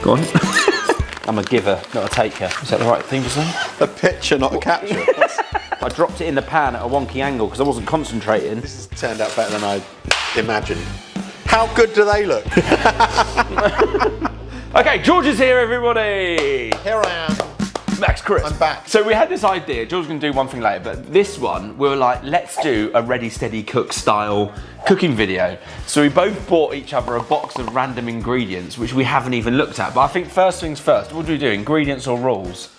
Go on. I'm a giver, not a taker. Is that the right thing to say? A pitcher, not a catcher. I dropped it in the pan at a wonky angle because I wasn't concentrating. This has turned out better than I imagined. How good do they look? Okay, George is here, everybody. Here I am. Max, Chris. I'm back. So we had this idea, George's gonna do one thing later, but this one, we were like, let's do a Ready Steady Cook style cooking video. So we both bought each other a box of random ingredients, which we haven't even looked at. But I think first things first, what do we do, ingredients or rules?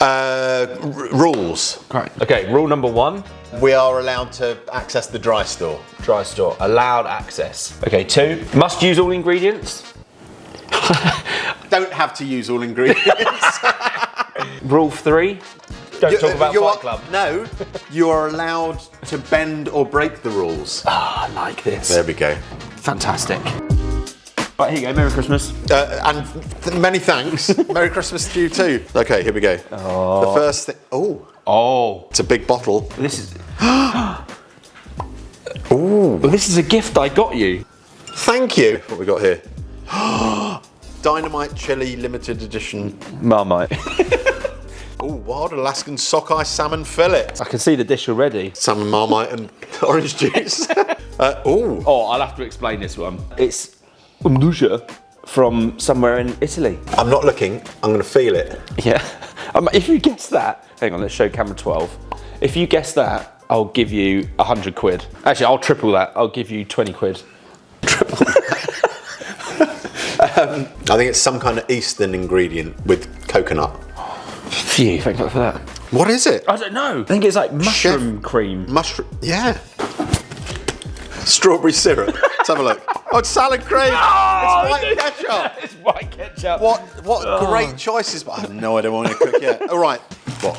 Rules. Great. Okay, rule number 1. We are allowed to access the dry store. Dry store, allowed access. Okay, 2, must use all ingredients. Don't have to use all ingredients. Rule 3, don't talk about Fight Club. No, you are allowed to bend or break the rules. Ah, I like this. There we go. Fantastic. Right, here you go, Merry Christmas. Many thanks. Merry Christmas to you too. Okay, here we go. Oh. The first thing, Oh. it's a big bottle. This is, ooh. This is a gift I got you. Thank you. What we got here? Dynamite Chili Limited Edition. Marmite. Oh, wild Alaskan sockeye salmon fillet. I can see the dish already. Salmon Marmite and orange juice. Oh, I'll have to explain this one. It's nduja from somewhere in Italy. I'm not looking, I'm gonna feel it. Yeah. If you guess that, hang on, let's show camera 12. If you guess that, I'll give you 100 quid. Actually, I'll triple that. I'll give you 20 quid. I think it's some kind of Eastern ingredient with coconut. Phew, thank God for that. What is it? I don't know. I think it's like mushroom cream. Mushroom, yeah. Strawberry syrup. Let's have a look. Oh, it's salad cream. Oh, it's white ketchup. It's white ketchup. What great choices, but I have no idea what I'm going to cook yet. All right. What?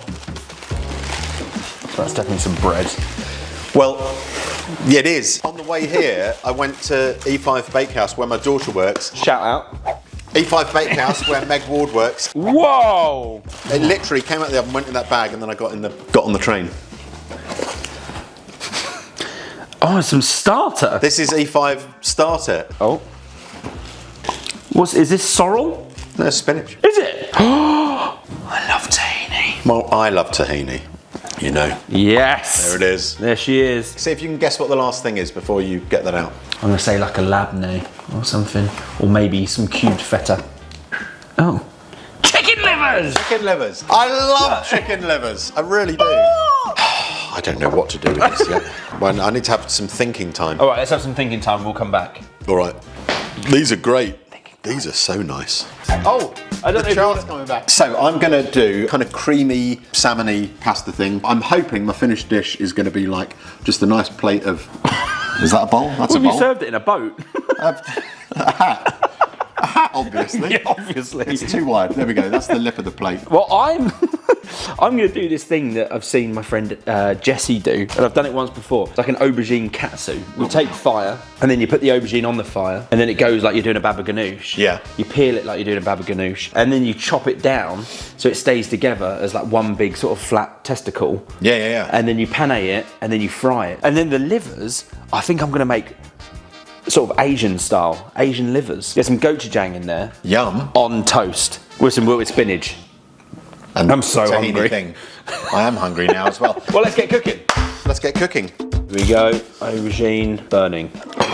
That's definitely some bread. Well, yeah, it is. On the way here, I went to E5 Bakehouse where my daughter works. Shout out. E5 Bakehouse where Meg Ward works. Whoa! It literally came out of the oven, went in that bag, and then I got on the train. Oh, some starter. This is E5 starter. Oh. Is this sorrel? No, spinach. Is it? Oh, I love tahini. Well, I love tahini. You know. Yes. There it is. There she is. See if you can guess what the last thing is before you get that out. I'm gonna say like a labneh or something, or maybe some cubed feta. Oh, chicken livers! Chicken livers. I love chicken livers. I really do. I don't know what to do with this yet. Well, I need to have some thinking time. All right, let's have some thinking time. We'll come back. All right. These are great. These are so nice. Oh, I don't know if Charlotte's coming back. So I'm going to do kind of creamy, salmon-y pasta thing. I'm hoping my finished dish is going to be like just a nice plate of... Is that a bowl? That's a bowl. You served it in a boat. A hat. A hat, obviously. Yeah, obviously. It's too wide. There we go. That's the lip of the plate. Well, I'm going to do this thing that I've seen my friend Jesse do, and I've done it once before. It's like an aubergine katsu. You take fire, and then you put the aubergine on the fire, and then it goes like you're doing a baba ganoush. Yeah. You peel it like you're doing a baba ganoush, and then you chop it down so it stays together as like one big sort of flat testicle. Yeah. And then you pane it, and then you fry it. And then the livers, I think I'm going to make sort of Asian style, Asian livers. Get some gochujang in there. Yum. On toast with some wilted spinach. And I'm so tahini hungry. Thing. I am hungry now as well. Well, let's get cooking. Let's get cooking. Here we go, aubergine burning.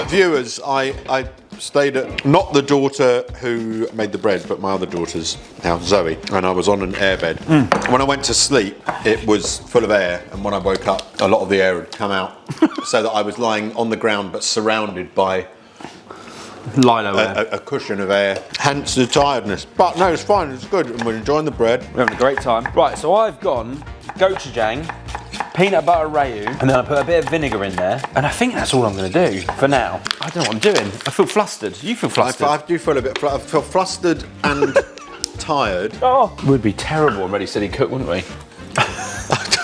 Viewers, I stayed at, not the daughter who made the bread, but my other daughter's house, Zoe, and I was on an airbed. When I went to sleep, it was full of air, and when I woke up, a lot of the air had come out, so that I was lying on the ground, but surrounded by Lilo air. a cushion of air, hence the tiredness. But no, it's fine, it's good, and we're enjoying the bread. We're having a great time. Right, so I've gone gochujang, peanut butter rayu, and then I put a bit of vinegar in there, and I think that's all I'm going to do for now. I don't know what I'm doing. I feel flustered. You feel flustered? I do feel a bit, I feel flustered and tired. Oh, we'd be terrible on Ready Steady Cook, wouldn't we?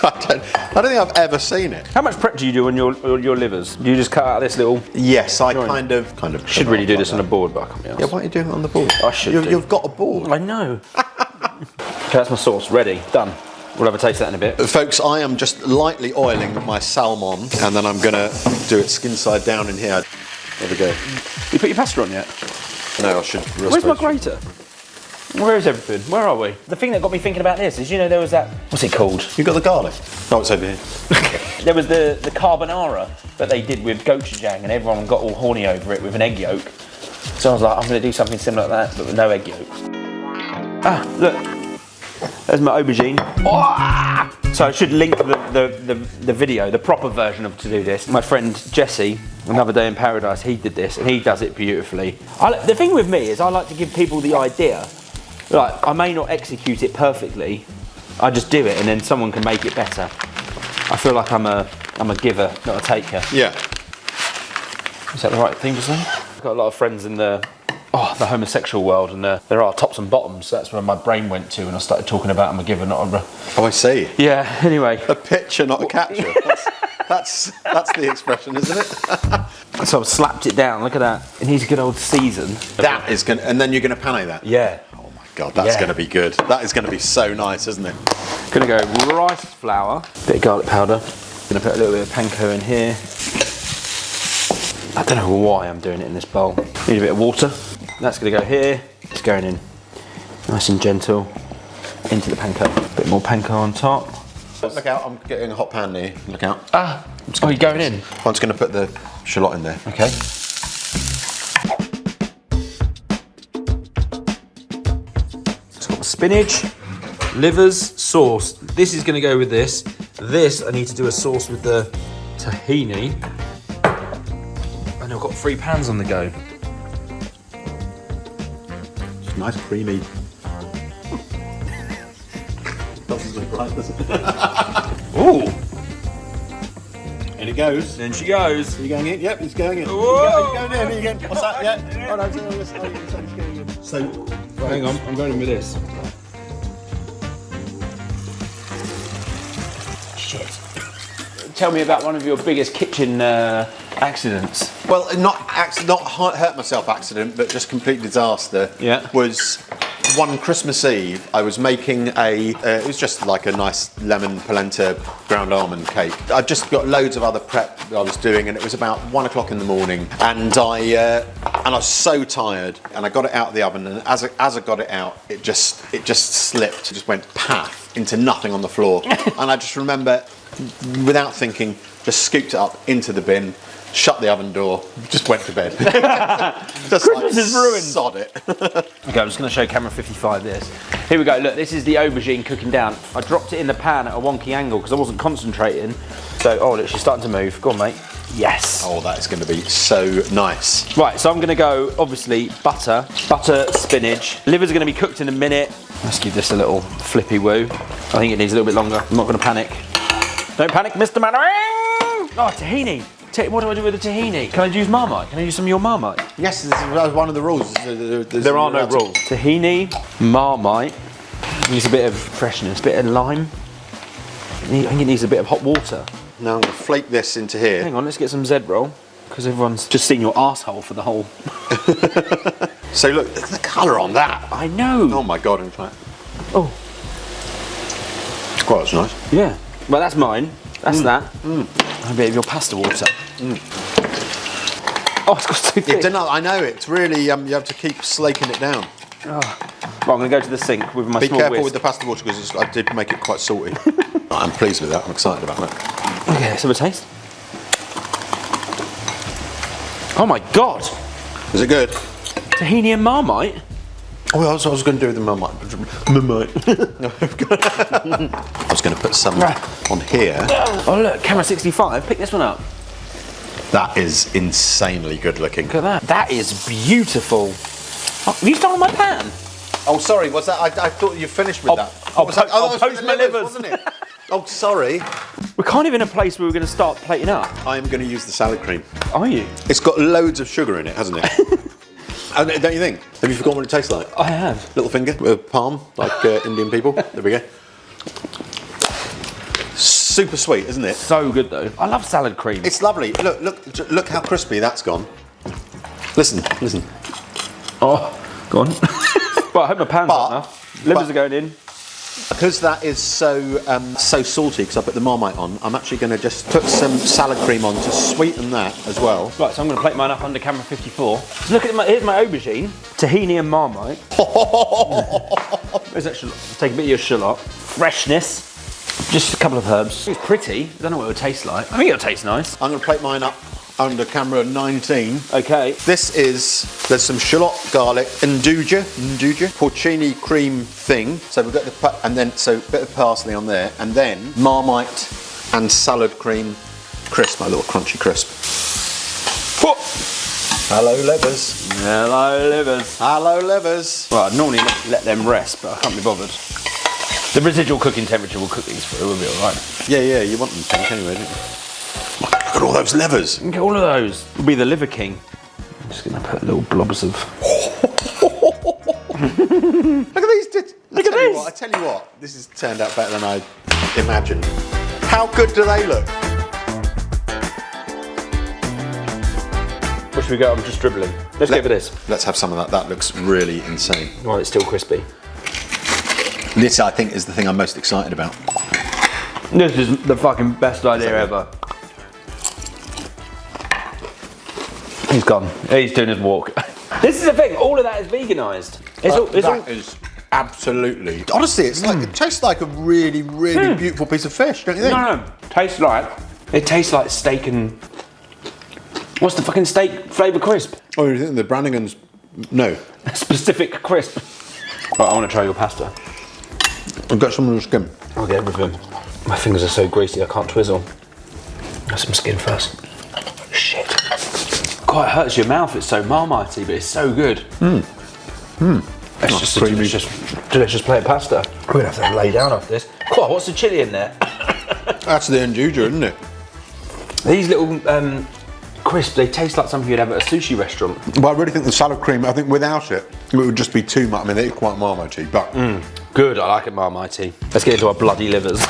I don't think I've ever seen it. How much prep do you do on your livers? Do you just cut out this little... Yes, I kind of. Should really do this on a board, but I can't be honest. Yeah, why are you doing it on the board? I should do. You've got a board. I know. Okay, that's my sauce. Ready. Done. We'll have a taste of that in a bit. Folks, I am just lightly oiling my salmon, and then I'm going to do it skin side down in here. There we go. You put your pasta on yet? No, I should. Where's my grater? Where is everything? Where are we? The thing that got me thinking about this is, you know, there was that, what's it called? You got the garlic? Oh, it's over here. There was the carbonara that they did with gochujang, and everyone got all horny over it with an egg yolk. So I was like, I'm going to do something similar like that, but with no egg yolks. Ah, look. There's my aubergine. Oh! So I should link the video, the proper version of to do this. My friend Jesse, Another Day in Paradise, he did this and he does it beautifully. The thing with me is I like to give people the idea. Like, I may not execute it perfectly, I just do it and then someone can make it better. I feel like I'm a giver, not a taker. Yeah. Is that the right thing to say? I've got a lot of friends in the homosexual world, and there are tops and bottoms. So that's where my brain went to when I started talking about I'm a giver, not a... Oh, I see. Yeah, anyway. A picture, not a capture. That's the expression, isn't it? So I've slapped it down, look at that. It needs a good old season. That is going to... And then you're going to pane that? Yeah. Oh my God, that's going to be good. That is going to be so nice, isn't it? Gonna go rice flour, bit of garlic powder. Gonna put a little bit of panko in here. I don't know why I'm doing it in this bowl. Need a bit of water. That's gonna go here. It's going in nice and gentle into the panko. A bit more panko on top. Look out, I'm getting a hot pan here. Look out. Ah, you're going in? I'm just going to put the shallot in there. Okay. It's got the spinach, livers, sauce. This is gonna go with this. This, I need to do a sauce with the tahini. And I've got 3 pans on the go. It's nice, creamy. Ooh! And it goes. Then she goes. Are you going in? Yep, it's going in. Whoa. Are you going in? Are you going? What's that? Yeah. Oh no, it's going in. So, Hang on, I'm going in with this. Shit. Tell me about one of your biggest kitchen accidents. well, not hurt myself accident, but just complete disaster. Yeah. Was one Christmas Eve, I was making it was just like a nice lemon polenta ground almond cake. I just got loads of other prep that I was doing, and it was about 1 o'clock in the morning, and I was so tired, and I got it out of the oven, and as I got it out, it just slipped, it just went paff into nothing on the floor, and I just remember, without thinking, just scooped it up into the bin, shut the oven door, just went to bed. Just Christmas is ruined. Sod it. Okay, I'm just going to show camera 55 this. Here we go, look, this is the aubergine cooking down. I dropped it in the pan at a wonky angle because I wasn't concentrating. So, look, she's starting to move. Go on, mate. Yes. Oh, that is going to be so nice. Right, so I'm going to go, obviously, butter, spinach. Liver's going to be cooked in a minute. Let's give this a little flippy woo. I think it needs a little bit longer. I'm not going to panic. Don't panic, Mr. Mannering! Oh, tahini. What do I do with the tahini? Can I use marmite? Can I use some of your marmite? Yes, this is one of the rules. There are no rules. Tahini, marmite, needs a bit of freshness, a bit of lime. I think it needs a bit of hot water. Now I'm going to flake this into here. Hang on, let's get some Z roll, because everyone's just seen your arsehole for the whole... So look, the colour on that. I know. Oh my God, in fact. Oh. Well, that's nice. Yeah. Well, that's mine. That's that. A bit of your pasta water. Oh, it's got too thick. I know, it's really, you have to keep slaking it down. Right, I'm going to go to the sink with my Be small careful whisk. with the pasta water, because I did make it quite salty. I'm pleased with that, I'm excited about that. Okay, let's have a taste. Oh my God! Is it good? Tahini and marmite? Oh, I was going to do the marmite. I was going to put some on here. Oh look, camera 65, pick this one up. That is insanely good looking. Look at that. That is beautiful. Oh, have you stolen my pan? Oh, sorry, was that? I thought you finished with that. I'll Was that? I'll that was post with the my livers. wasn't it? Oh, sorry. We're kind of in a place where we're going to start plating up. I am going to use the salad cream. Are you? It's got loads of sugar in it, hasn't it? Don't you think? Have you forgotten what it tastes like? I have. Little finger with palm, like Indian people. There we go. Super sweet, isn't it? So good though. I love salad cream. It's lovely. Look how crispy that's gone. Listen. Oh, go on. But I hope my pan's hot enough. Livers are going in. Because that is so so salty, because I put the Marmite on, I'm actually going to just put some salad cream on to sweeten that as well. Right, so I'm going to plate mine up under camera 54. So look at here's my aubergine, tahini and Marmite. Where's that shallot? Take a bit of your shallot. Freshness. Just a couple of herbs. It's pretty. I don't know what it'll taste like. I think it'll taste nice. I'm going to plate mine up under camera 19. Okay. This is, there's some shallot, garlic, nduja, porcini cream thing. So we've got and then, so a bit of parsley on there, and then Marmite and salad cream crisp, my little crunchy crisp. Whoa. Hello, livers. Hello, livers. Hello, livers. Well, I'd normally let them rest, but I can't be bothered. The residual cooking temperature will cook these through, we'll be alright. Yeah, you want them pink anyway, don't you? Look at all those livers. Look at all of those. We'll be the liver king. I'm just going to put little blobs of... Look at these. Look at these. I tell you what, this has turned out better than I imagined. How good do they look? Where should we go? I'm just dribbling. Let's go for this. Let's have some of that. That looks really insane. Oh, it's still crispy. This, I think, is the thing I'm most excited about. This is the fucking best idea ever. He's gone. He's doing his walk. This is the thing. All of that is veganised. That is absolutely. Honestly, it's like it tastes like a really, really beautiful piece of fish, don't you think? No. It tastes like steak and... What's the fucking steak flavour crisp? Oh, you think the Brannigan's... No. A specific crisp. Right, I want to try your pasta. I've got some of the skin. I'll get everything. My fingers are so greasy I can't twizzle. Have some skin first. Shit. Quite hurts your mouth, it's so marmitey, but it's so good. It's just a delicious plate of pasta. We're gonna have to lay down after this. Cool, what's the chilli in there? That's the nduja, isn't it? These little crisps, they taste like something you'd have at a sushi restaurant. Well, I really think the salad cream, I think without it, it would just be too much. I mean, they're quite marmitey, but... Good, I like it marmitey. Let's get into our bloody livers.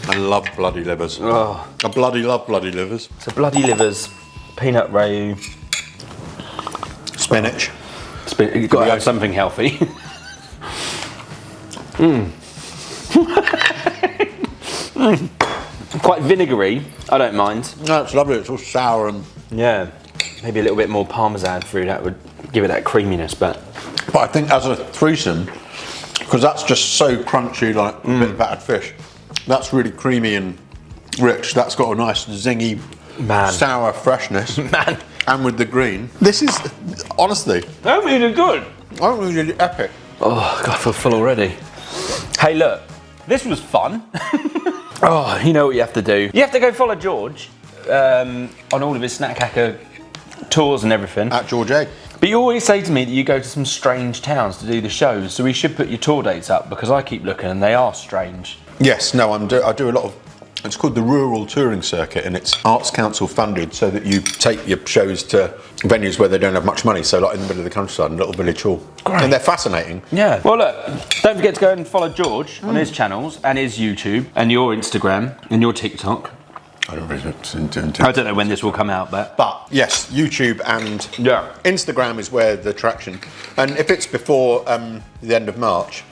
I love bloody livers. Oh. I bloody love bloody livers. So bloody livers, peanut rayu. Spinach. You've got to have something healthy. Quite vinegary, I don't mind. No, it's lovely, it's all sour and... Yeah, maybe a little bit more parmesan through that would give it that creaminess, but I think as a threesome, because that's just so crunchy, like a bit of battered fish, that's really creamy and rich. That's got a nice zingy, sour freshness. And with the green. This is, honestly... I mean, it's good. I think it's epic. Oh, God, I feel full already. Hey, look, this was fun. Oh, you know what you have to do. You have to go follow George on all of his Snack Hacker tours and everything. At George Egg. But you always say to me that you go to some strange towns to do the shows, so we should put your tour dates up because I keep looking and they are strange. Yes, no, I do a lot of... It's called the Rural Touring Circuit, and it's Arts Council funded so that you take your shows to venues where they don't have much money, so like in the middle of the countryside, in a little village hall. Great. And they're fascinating. Yeah. Well, look, don't forget to go and follow George on his channels and his YouTube and your Instagram and your TikTok. I don't know when this will come out, but yes, YouTube and Instagram is where the traction. And if it's before the end of March,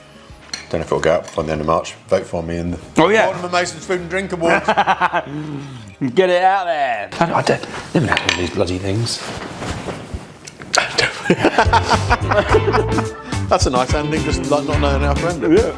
don't know if it'll go up before the end of March. Vote for me in the Bottom of Mason's Food and Drink Awards. Get it out there. I don't never know all these bloody things. That's a nice ending, just like not knowing how to end it. Yeah.